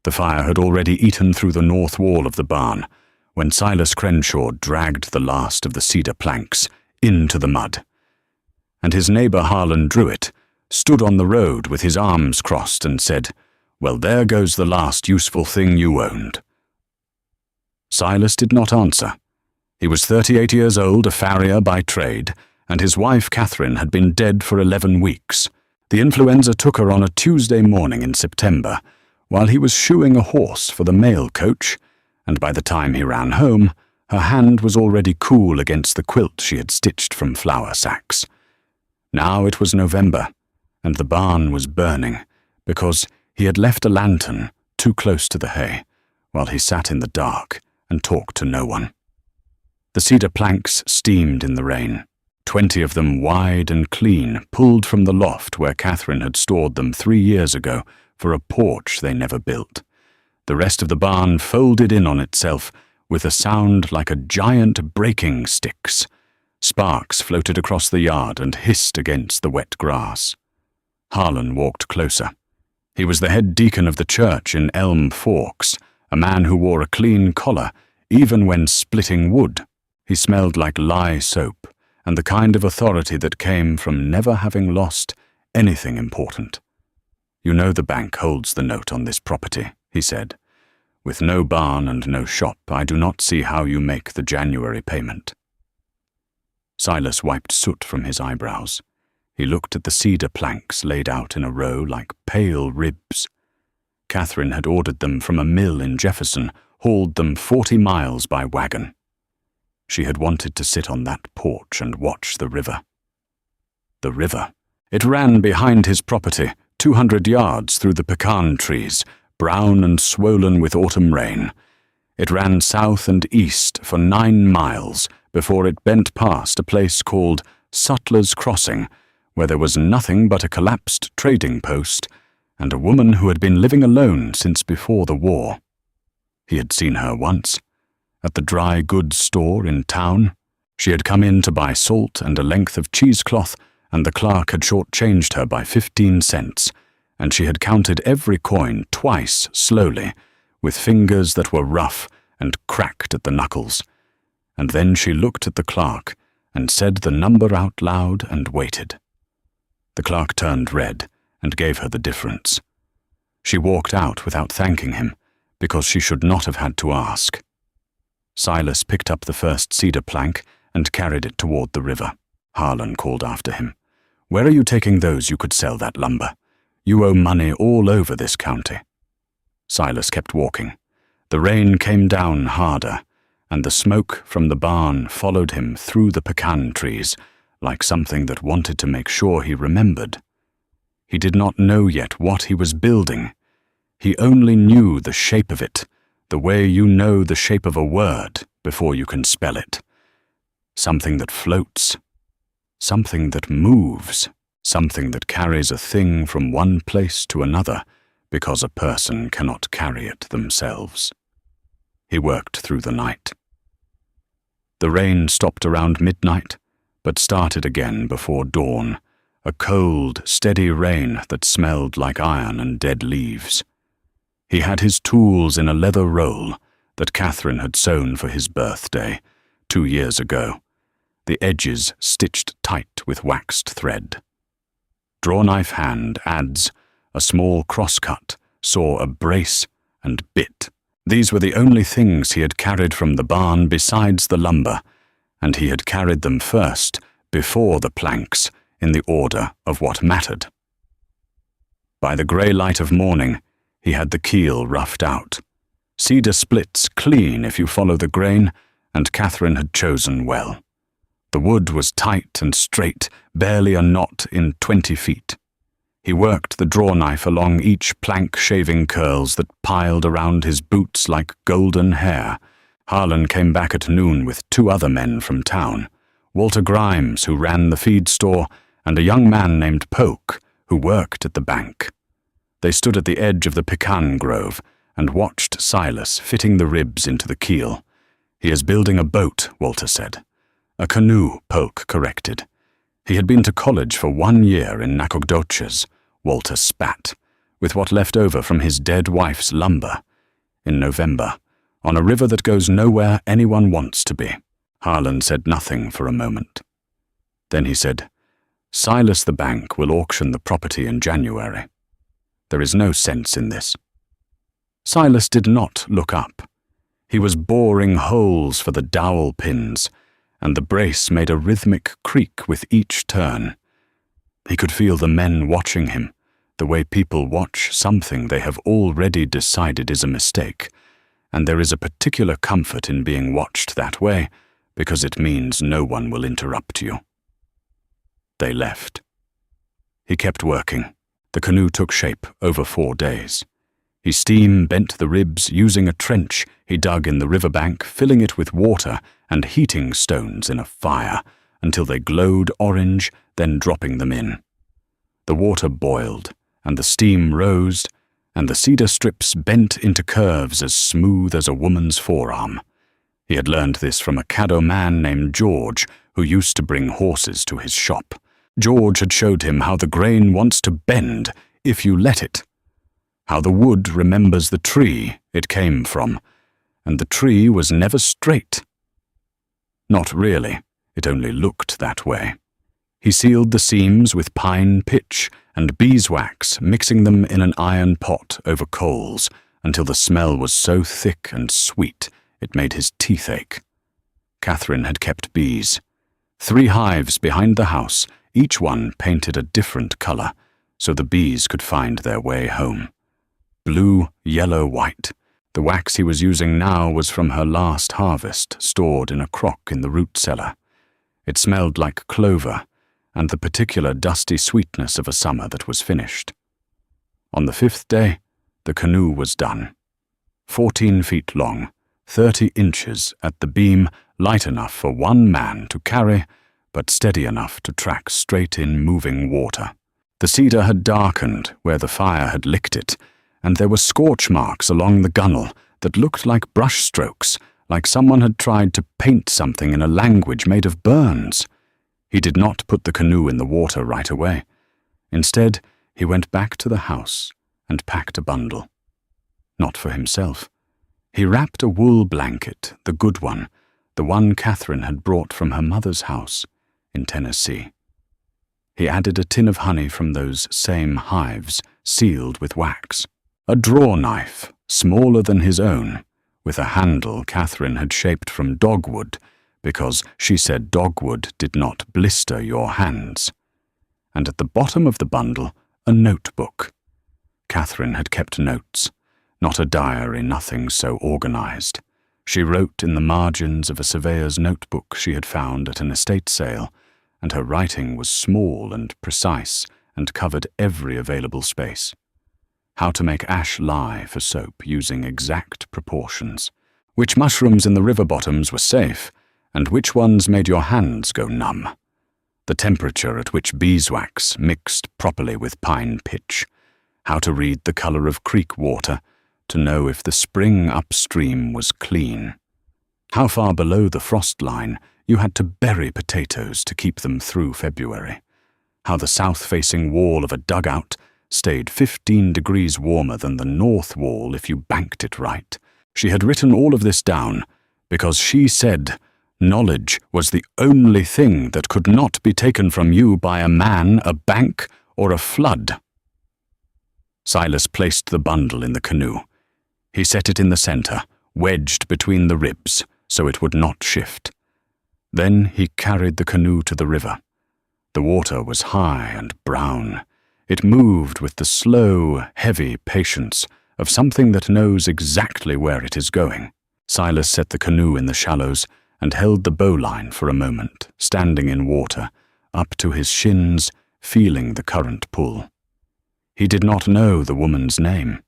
The fire had already eaten through the north wall of the barn when Silas Crenshaw dragged the last of the cedar planks into the mud. And his neighbour Harlan Druitt stood on the road with his arms crossed and said, "Well, there goes the last useful thing you owned." Silas did not answer. He was 38 years old, a farrier by trade, and his wife Catherine had been dead for 11 weeks. The influenza took her on a Tuesday morning in September, while he was shoeing a horse for the mail coach, and by the time he ran home, her hand was already cool against the quilt she had stitched from flour sacks. Now it was November, and the barn was burning, because he had left a lantern too close to the hay, while he sat in the dark and talked to no one. The cedar planks steamed in the rain, 20 of them wide and clean, pulled from the loft where Catherine had stored them 3 years ago for a porch they never built. The rest of the barn folded in on itself with a sound like a giant breaking sticks. Sparks floated across the yard and hissed against the wet grass. Harlan walked closer. He was the head deacon of the church in Elm Forks, a man who wore a clean collar, even when splitting wood. He smelled like lye soap, and the kind of authority that came from never having lost anything important. "You know the bank holds the note on this property," he said. "With no barn and no shop, I do not see how you make the January payment." Silas wiped soot from his eyebrows. He looked at the cedar planks laid out in a row like pale ribs. Catherine had ordered them from a mill in Jefferson, hauled them 40 miles by wagon. She had wanted to sit on that porch and watch the river. The river. It ran behind his property, 200 yards through the pecan trees, brown and swollen with autumn rain. It ran south and east for 9 miles before it bent past a place called Sutler's Crossing, where there was nothing but a collapsed trading post and a woman who had been living alone since before the war. He had seen her once, at the dry goods store in town. She had come in to buy salt and a length of cheesecloth, and the clerk had short-changed her by 15 cents, and she had counted every coin twice slowly, with fingers that were rough and cracked at the knuckles. And then she looked at the clerk and said the number out loud and waited. The clerk turned red and gave her the difference. She walked out without thanking him, because she should not have had to ask. Silas picked up the first cedar plank and carried it toward the river. Harlan called after him. "Where are you taking those you could sell that lumber? You owe money all over this county." Silas kept walking. The rain came down harder, and the smoke from the barn followed him through the pecan trees like something that wanted to make sure he remembered. He did not know yet what he was building. He only knew the shape of it, the way you know the shape of a word before you can spell it. Something that floats, something that moves, something that carries a thing from one place to another because a person cannot carry it themselves. He worked through the night. The rain stopped around midnight, but started again before dawn, a cold, steady rain that smelled like iron and dead leaves. He had his tools in a leather roll that Catherine had sewn for his birthday 2 years ago, the edges stitched tight with waxed thread. Drawknife hand adze, a small crosscut, saw a brace and bit. These were the only things he had carried from the barn besides the lumber, and he had carried them first, before the planks, in the order of what mattered. By the grey light of morning, he had the keel roughed out. Cedar splits clean if you follow the grain, and Catherine had chosen well. The wood was tight and straight, barely a knot in 20 feet. He worked the drawknife along each plank shaving curls that piled around his boots like golden hair. Harlan came back at noon with 2 other men from town, Walter Grimes, who ran the feed store, and a young man named Polk, who worked at the bank. They stood at the edge of the pecan grove and watched Silas fitting the ribs into the keel. "He is building a boat," Walter said. "A canoe," Polk corrected. He had been to college for 1 year in Nacogdoches. Walter spat. with what left over from his dead wife's lumber, in November, on a river that goes nowhere anyone wants to be. Harlan said nothing for a moment. Then he said, "Silas the bank will auction the property in January. There is no sense in this." Silas did not look up. He was boring holes for the dowel pins, and the brace made a rhythmic creak with each turn. He could feel the men watching him, the way people watch something they have already decided is a mistake, and there is a particular comfort in being watched that way because it means no one will interrupt you. They left. He kept working. The canoe took shape over 4 days. He steam bent the ribs using a trench he dug in the riverbank, filling it with water and heating stones in a fire until they glowed orange, then dropping them in. The water boiled, and the steam rose, and the cedar strips bent into curves as smooth as a woman's forearm. He had learned this from a Canoe man named George, who used to bring horses to his shop. George had showed him how the grain wants to bend if you let it, how the wood remembers the tree it came from, and the tree was never straight. Not really, it only looked that way. He sealed the seams with pine pitch and beeswax, mixing them in an iron pot over coals until the smell was so thick and sweet it made his teeth ache. Catherine had kept bees. 3 hives behind the house, each one painted a different color, so the bees could find their way home. Blue, yellow, white. The wax he was using now was from her last harvest, stored in a crock in the root cellar. It smelled like clover, and the particular dusty sweetness of a summer that was finished. On the 5th day, the canoe was done. 14 feet long, 30 inches at the beam, light enough for 1 man to carry, but steady enough to track straight in moving water. The cedar had darkened where the fire had licked it, and there were scorch marks along the gunwale that looked like brush strokes, like someone had tried to paint something in a language made of burns. He did not put the canoe in the water right away. Instead, he went back to the house and packed a bundle. Not for himself. He wrapped a wool blanket, the good one, the one Catherine had brought from her mother's house in Tennessee. He added a tin of honey from those same hives, sealed with wax. A draw knife, smaller than his own, with a handle Catherine had shaped from dogwood, because she said dogwood did not blister your hands. And at the bottom of the bundle, a notebook. Catherine had kept notes, not a diary, nothing so organized. She wrote in the margins of a surveyor's notebook she had found at an estate sale, and her writing was small and precise and covered every available space. How to make ash lye for soap using exact proportions, which mushrooms in the river bottoms were safe, and which ones made your hands go numb. The temperature at which beeswax mixed properly with pine pitch. How to read the color of creek water to know if the spring upstream was clean. How far below the frost line you had to bury potatoes to keep them through February. How the south-facing wall of a dugout stayed 15 degrees warmer than the north wall if you banked it right. She had written all of this down because she said knowledge was the only thing that could not be taken from you by a man, a bank, or a flood. Silas placed the bundle in the canoe. He set it in the center, wedged between the ribs, so it would not shift. Then he carried the canoe to the river. The water was high and brown. It moved with the slow, heavy patience of something that knows exactly where it is going. Silas set the canoe in the shallows and held the bowline for a moment, standing in water, up to his shins, feeling the current pull. He did not know the woman's name.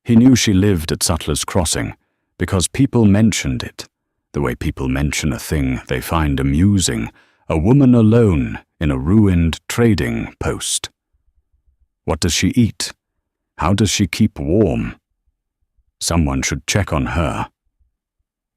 He knew she lived at Sutler's Crossing because people mentioned it, the way people mention a thing they find amusing, a woman alone in a ruined trading post. What does she eat? How does she keep warm? Someone should check on her.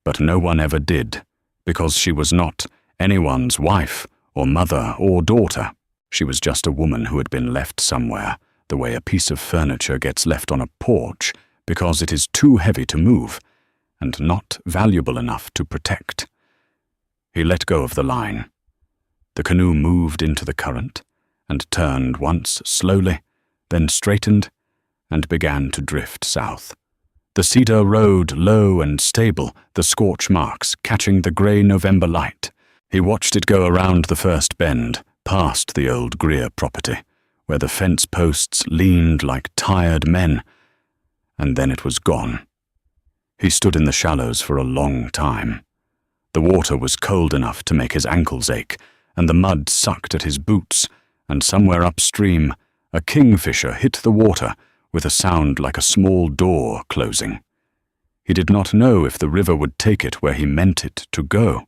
But no one ever did, because she was not anyone's wife or mother or daughter. She was just a woman who had been left somewhere, the way a piece of furniture gets left on a porch because it is too heavy to move and not valuable enough to protect. He let go of the line. The canoe moved into the current and turned once slowly, then straightened and began to drift south. The cedar rode low and stable, the scorch marks catching the grey November light. He watched it go around the first bend, past the old Greer property, where the fence posts leaned like tired men, and then it was gone. He stood in the shallows for a long time. The water was cold enough to make his ankles ache, and the mud sucked at his boots, and somewhere upstream, a kingfisher hit the water with a sound like a small door closing. He did not know if the river would take it where he meant it to go.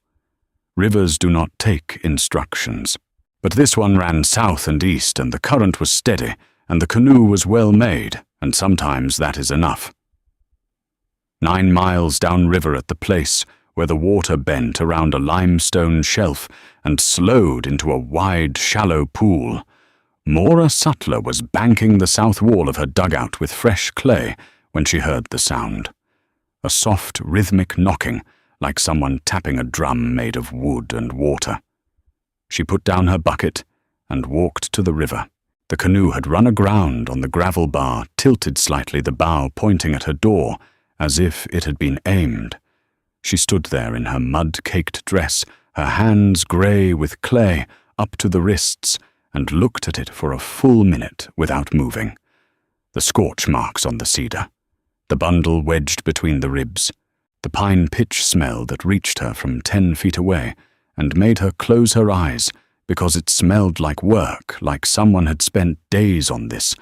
Rivers do not take instructions. But this one ran south and east, and the current was steady, and the canoe was well made, and sometimes that is enough. 9 miles downriver at the place where the water bent around a limestone shelf and slowed into a wide, shallow pool, Mora Sutler was banking the south wall of her dugout with fresh clay when she heard the sound. A soft, rhythmic knocking, like someone tapping a drum made of wood and water. She put down her bucket and walked to the river. The canoe had run aground on the gravel bar, tilted slightly, the bow pointing at her door, as if it had been aimed. She stood there in her mud-caked dress, her hands grey with clay up to the wrists, and looked at it for a full minute without moving. The scorch marks on the cedar, the bundle wedged between the ribs, the pine pitch smell that reached her from 10 feet away and made her close her eyes because it smelled like work, like someone had spent days on this,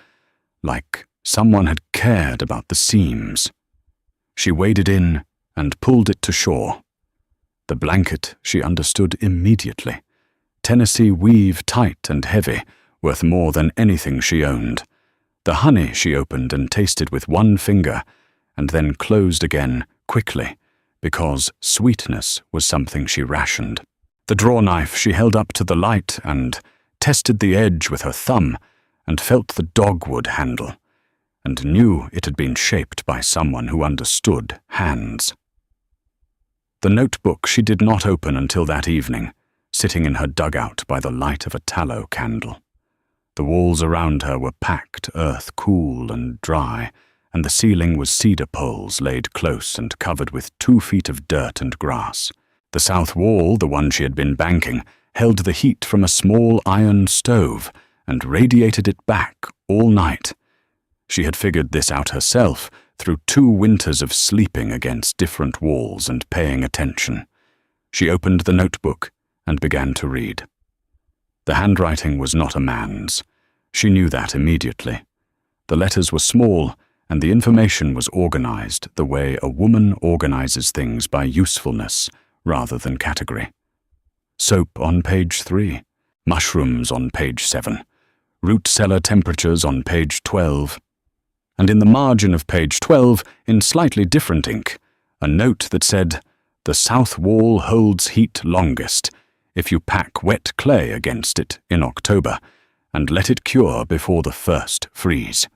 like someone had cared about the seams. She waded in and pulled it to shore. The blanket she understood immediately. Tennessee weave, tight and heavy, worth more than anything she owned. The honey she opened and tasted with one finger, and then closed again quickly, because sweetness was something she rationed. The draw knife she held up to the light and tested the edge with her thumb and felt the dogwood handle, and knew it had been shaped by someone who understood hands. The notebook she did not open until that evening, sitting in her dugout by the light of a tallow candle. The walls around her were packed earth, cool and dry, and the ceiling was cedar poles laid close and covered with 2 feet of dirt and grass. The south wall, the one she had been banking, held the heat from a small iron stove and radiated it back all night. She had figured this out herself through 2 winters of sleeping against different walls and paying attention. She opened the notebook and began to read. The handwriting was not a man's. She knew that immediately. The letters were small, and the information was organized the way a woman organizes things by usefulness rather than category. Soap on page 3, mushrooms on page 7, root cellar temperatures on page 12, and in the margin of page 12, in slightly different ink, a note that said, "The south wall holds heat longest if you pack wet clay against it in October and let it cure before the first freeze."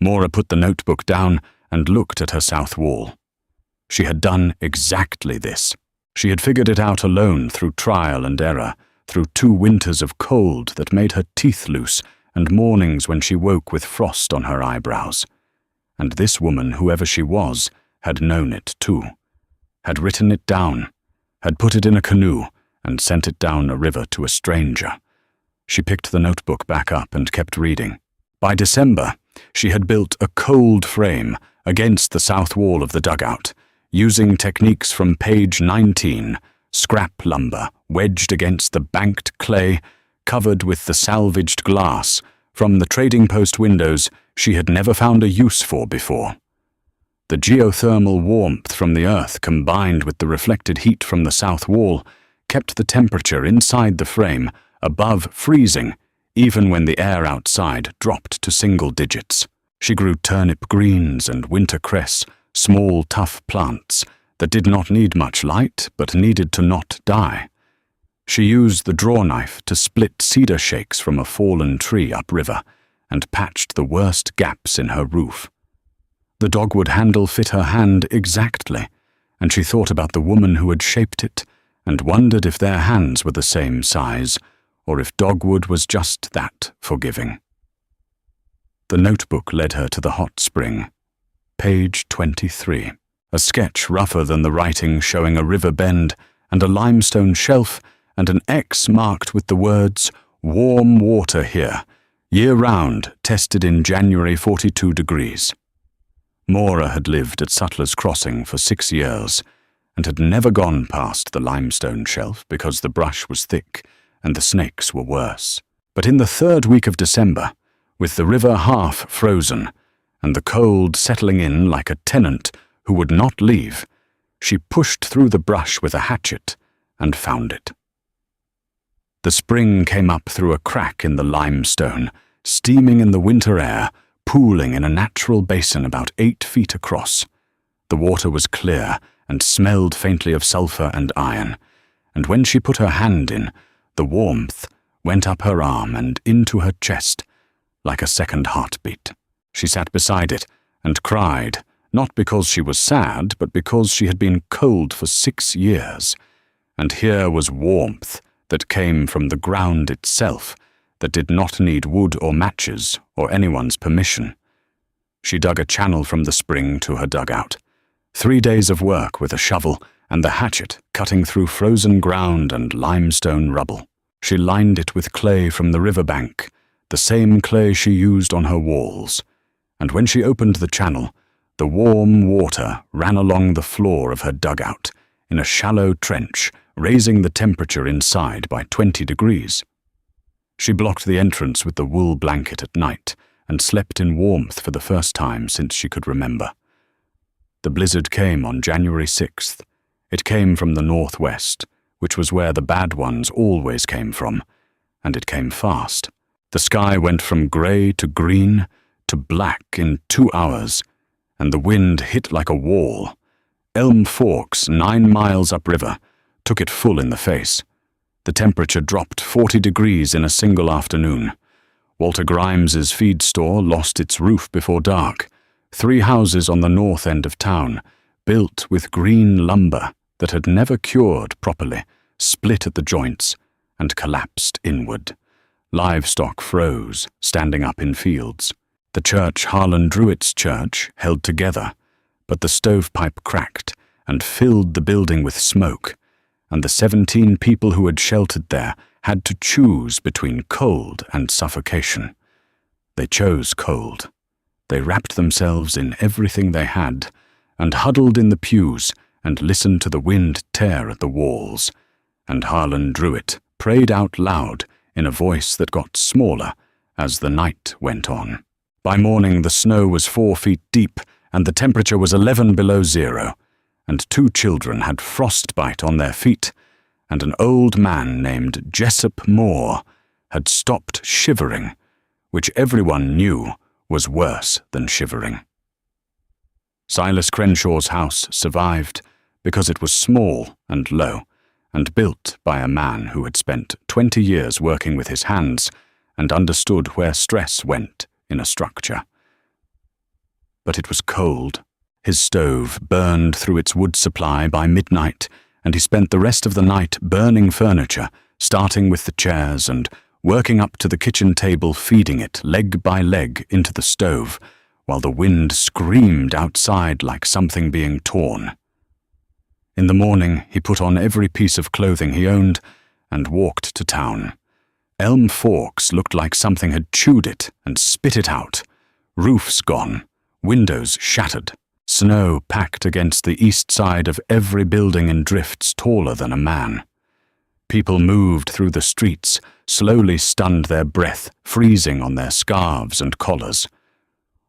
Mora put the notebook down and looked at her south wall. She had done exactly this. She had figured it out alone through trial and error, through 2 winters of cold that made her teeth loose and mornings when she woke with frost on her eyebrows. And this woman, whoever she was, had known it too, had written it down, had put it in a canoe and sent it down a river to a stranger. She picked the notebook back up and kept reading. By December, she had built a cold frame against the south wall of the dugout, using techniques from page 19, scrap lumber wedged against the banked clay, covered with the salvaged glass from the trading post windows she had never found a use for before. The geothermal warmth from the earth combined with the reflected heat from the south wall kept the temperature inside the frame above freezing, even when the air outside dropped to single digits. She grew turnip greens and wintercress, small tough plants that did not need much light but needed to not die. She used the draw knife to split cedar shakes from a fallen tree upriver and patched the worst gaps in her roof. The dogwood handle fit her hand exactly, and she thought about the woman who had shaped it and wondered if their hands were the same size, or if dogwood was just that forgiving. The notebook led her to the hot spring. Page 23. A sketch rougher than the writing showing a river bend and a limestone shelf and an X marked with the words, "Warm water here, year-round, tested in January 42 degrees. Mora had lived at Sutler's Crossing for 6 years and had never gone past the limestone shelf because the brush was thick and the snakes were worse. But in the 3rd week of December, with the river half frozen and the cold settling in like a tenant who would not leave, she pushed through the brush with a hatchet and found it. The spring came up through a crack in the limestone, steaming in the winter air, pooling in a natural basin about 8 feet across. The water was clear and smelled faintly of sulphur and iron, and when she put her hand in, the warmth went up her arm and into her chest like a second heartbeat. She sat beside it and cried, not because she was sad, but because she had been cold for 6 years, and here was warmth that came from the ground itself, that did not need wood or matches or anyone's permission. She dug a channel from the spring to her dugout. 3 days of work with a shovel and the hatchet cutting through frozen ground and limestone rubble. She lined it with clay from the riverbank, the same clay she used on her walls, and when she opened the channel, the warm water ran along the floor of her dugout in a shallow trench, raising the temperature inside by 20 degrees. She blocked the entrance with the wool blanket at night and slept in warmth for the first time since she could remember. The blizzard came on January 6th. It came from the northwest, which was where the bad ones always came from, and it came fast. The sky went from grey to green to black in 2 hours, and the wind hit like a wall. Elm Forks, 9 miles upriver, took it full in the face. The temperature dropped 40 degrees in a single afternoon. Walter Grimes's feed store lost its roof before dark. 3 houses on the north end of town, built with green lumber that had never cured properly, split at the joints and collapsed inward. Livestock froze, standing up in fields. The church Harlan Druitt's church held together, but the stovepipe cracked and filled the building with smoke, and the 17 people who had sheltered there had to choose between cold and suffocation. They chose cold. They wrapped themselves in everything they had and huddled in the pews and listened to the wind tear at the walls, and Harlan Druitt prayed out loud in a voice that got smaller as the night went on. By morning the snow was 4 feet deep and the temperature was 11 below zero, and 2 children had frostbite on their feet, and an old man named Jessup Moore had stopped shivering, which everyone knew was worse than shivering. Silas Crenshaw's house survived because it was small and low, and built by a man who had spent 20 years working with his hands and understood where stress went in a structure. But it was cold. His stove burned through its wood supply by midnight, and he spent the rest of the night burning furniture, starting with the chairs and working up to the kitchen table, feeding it leg by leg into the stove, while the wind screamed outside like something being torn. In the morning, he put on every piece of clothing he owned and walked to town. Elm Forks looked like something had chewed it and spit it out. Roofs gone, windows shattered, snow packed against the east side of every building in drifts taller than a man. People moved through the streets, slowly stunned their breath, freezing on their scarves and collars.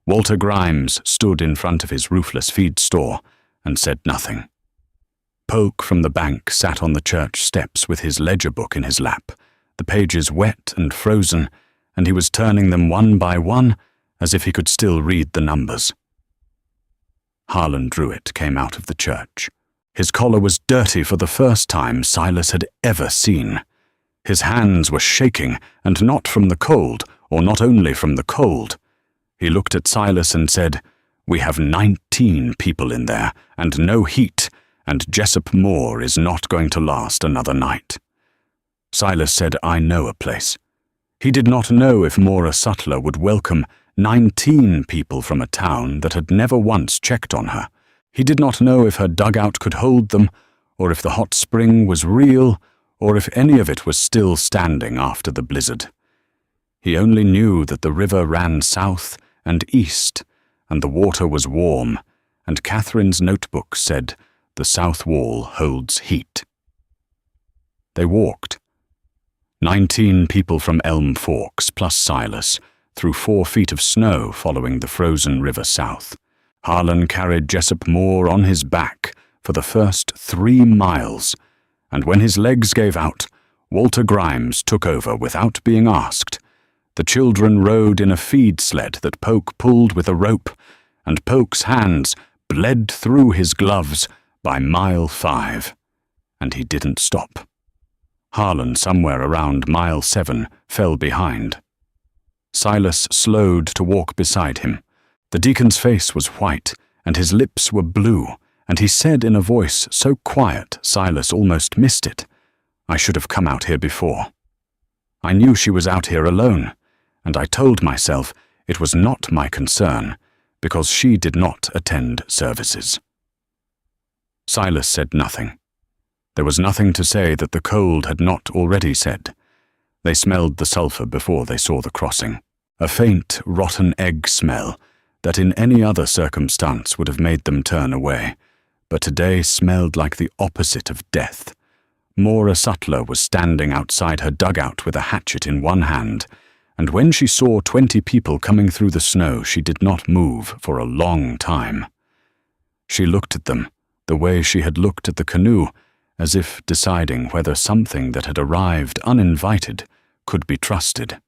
Walter Grimes stood in front of his roofless feed store and said nothing. Polk from the bank sat on the church steps with his ledger book in his lap, the pages wet and frozen, and he was turning them one by one as if he could still read the numbers. Harlan Druitt came out of the church. His collar was dirty for the first time Silas had ever seen. His hands were shaking, and not from the cold or not only from the cold. He looked at Silas and said, "We have 19 people in there, and no heat, and Jessup Moor is not going to last another night." Silas said, "I know a place." He did not know if Mora Sutler would welcome 19 people from a town that had never once checked on her. He did not know if her dugout could hold them, or if the hot spring was real, or if any of it was still standing after the blizzard. He only knew that the river ran south and east, and the water was warm, and Catherine's notebook said, "The south wall holds heat." They walked. 19 people from Elm Forks, plus Silas, through 4 feet of snow following the frozen river south. Harlan carried Jessup Moor on his back for the first 3 miles, and when his legs gave out, Walter Grimes took over without being asked. The children rode in a feed sled that Polk pulled with a rope, and Polk's hands bled through his gloves by mile 5, and he didn't stop. Harlan, somewhere around mile 7, fell behind. Silas slowed to walk beside him. The deacon's face was white, and his lips were blue, and he said in a voice so quiet Silas almost missed it, "I should have come out here before. I knew she was out here alone, and I told myself it was not my concern, because she did not attend services." Silas said nothing. There was nothing to say that the cold had not already said. They smelled the sulphur before they saw the crossing, a faint, rotten egg smell that in any other circumstance would have made them turn away, but today smelled like the opposite of death. Mora Sutler was standing outside her dugout with a hatchet in one hand, and when she saw 20 people coming through the snow, she did not move for a long time. She looked at them, the way she had looked at the canoe, as if deciding whether something that had arrived uninvited could be trusted.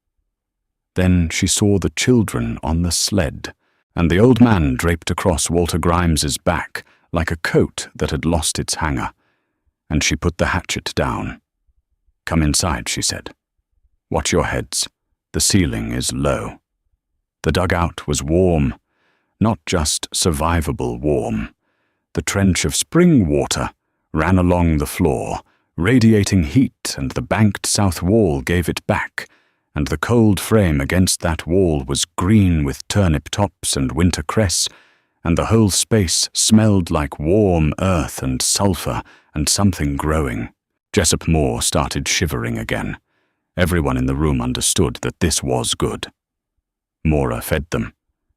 Then she saw the children on the sled, and the old man draped across Walter Grimes's back like a coat that had lost its hanger, and she put the hatchet down. "Come inside," she said. "Watch your heads. The ceiling is low." The dugout was warm, not just survivable warm. The trench of spring water ran along the floor, radiating heat, and the banked south wall gave it back, and the cold frame against that wall was green with turnip tops and winter cress, and the whole space smelled like warm earth and sulphur and something growing. Jessup Moor started shivering again. Everyone in the room understood that this was good. Mora fed them,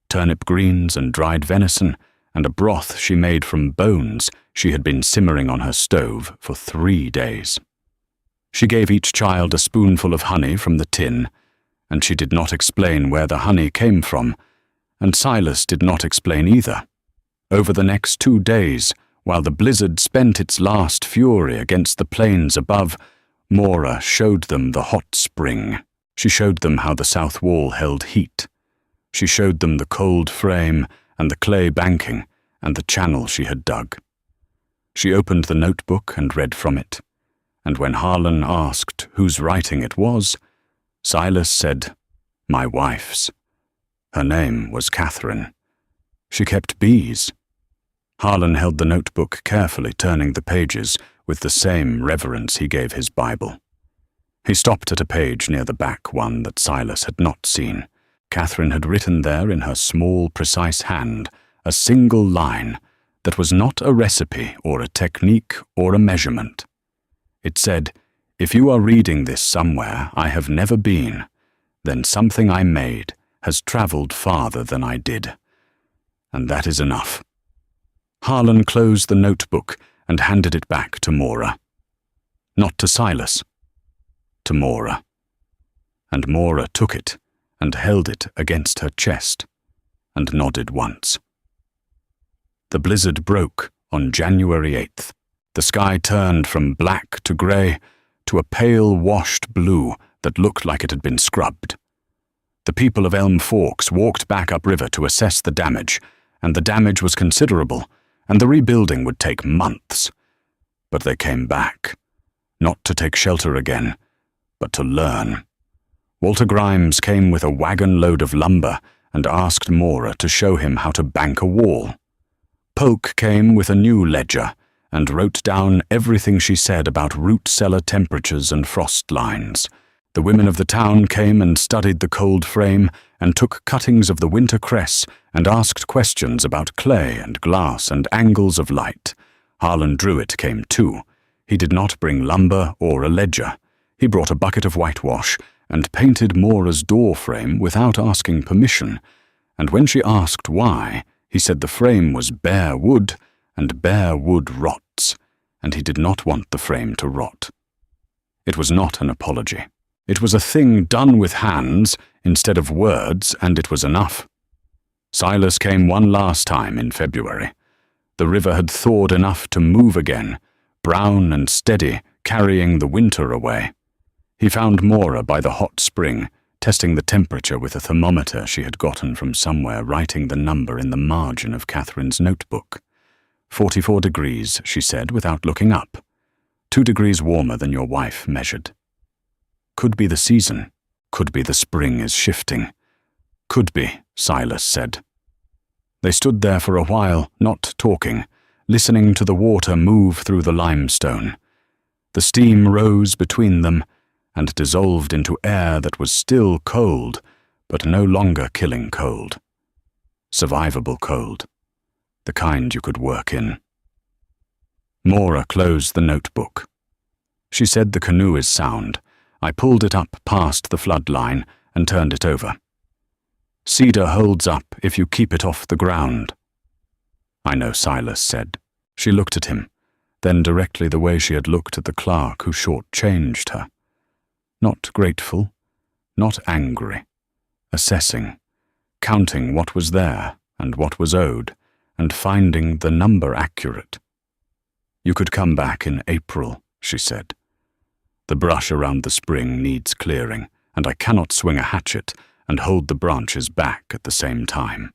turnip greens and dried venison, and a broth she made from bones she had been simmering on her stove for 3 days. She gave each child a spoonful of honey from the tin, and she did not explain where the honey came from, and Silas did not explain either. Over the next 2 days, while the blizzard spent its last fury against the plains above, Mora showed them the hot spring. She showed them how the south wall held heat. She showed them the cold frame and the clay banking and the channel she had dug. She opened the notebook and read from it, and when Harlan asked whose writing it was, Silas said, "My wife's." Her name was Catherine. She kept bees. Harlan held the notebook carefully, turning the pages with the same reverence he gave his Bible. He stopped at a page near the back, one that Silas had not seen. Catherine had written there in her small, precise hand a single line that was not a recipe or a technique or a measurement. It said, "If you are reading this somewhere I have never been, then something I made has traveled farther than I did. And that is enough." Harlan closed the notebook and handed it back to Mora. Not to Silas, to Mora. And Mora took it and held it against her chest and nodded once. The blizzard broke on January 8th. The sky turned from black to grey to a pale washed blue that looked like it had been scrubbed. The people of Elm Forks walked back upriver to assess the damage, and the damage was considerable, and the rebuilding would take months. But they came back, not to take shelter again, but to learn. Walter Grimes came with a wagon load of lumber and asked Mora to show him how to bank a wall. Polk came with a new ledger and wrote down everything she said about root cellar temperatures and frost lines. The women of the town came and studied the cold frame and took cuttings of the winter cress and asked questions about clay and glass and angles of light. Harlan Druitt came too. He did not bring lumber or a ledger. He brought a bucket of whitewash and painted Mora's door frame without asking permission, and when she asked why, he said the frame was bare wood, and bare wood rots, and he did not want the frame to rot. It was not an apology. It was a thing done with hands instead of words, and it was enough. Silas came one last time in February. The river had thawed enough to move again, brown and steady, carrying the winter away. He found Mora by the hot spring, testing the temperature with a thermometer she had gotten from somewhere, writing the number in the margin of Catherine's notebook. 44 degrees, she said without looking up. 2 degrees warmer than your wife measured. Could be the season. Could be the spring is shifting. Could be, Silas said. They stood there for a while, not talking, listening to the water move through the limestone. The steam rose between them and dissolved into air that was still cold, but no longer killing cold. Survivable cold. The kind you could work in. Mora closed the notebook. She said the canoe is sound. I pulled it up past the flood line and turned it over. Cedar holds up if you keep it off the ground. I know, Silas said. She looked at him, then directly the way she had looked at the clerk who short-changed her. Not grateful, not angry, assessing, counting what was there and what was owed, and finding the number accurate. You could come back in April, she said. The brush around the spring needs clearing, and I cannot swing a hatchet and hold the branches back at the same time.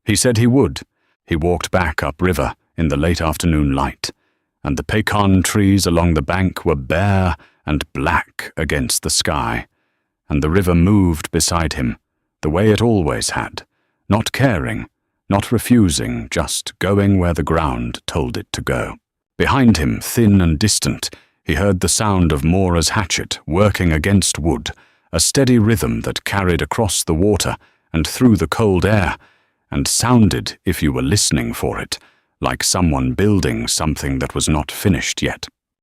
He said he would. He walked back upriver in the late afternoon light, and the pecan trees along the bank were bare and black against the sky, and the river moved beside him, the way it always had, not caring, not refusing, just going where the ground told it to go. Behind him, thin and distant, he heard the sound of Mora's hatchet working against wood, a steady rhythm that carried across the water and through the cold air, and sounded, if you were listening for it, like someone building something that was not finished yet.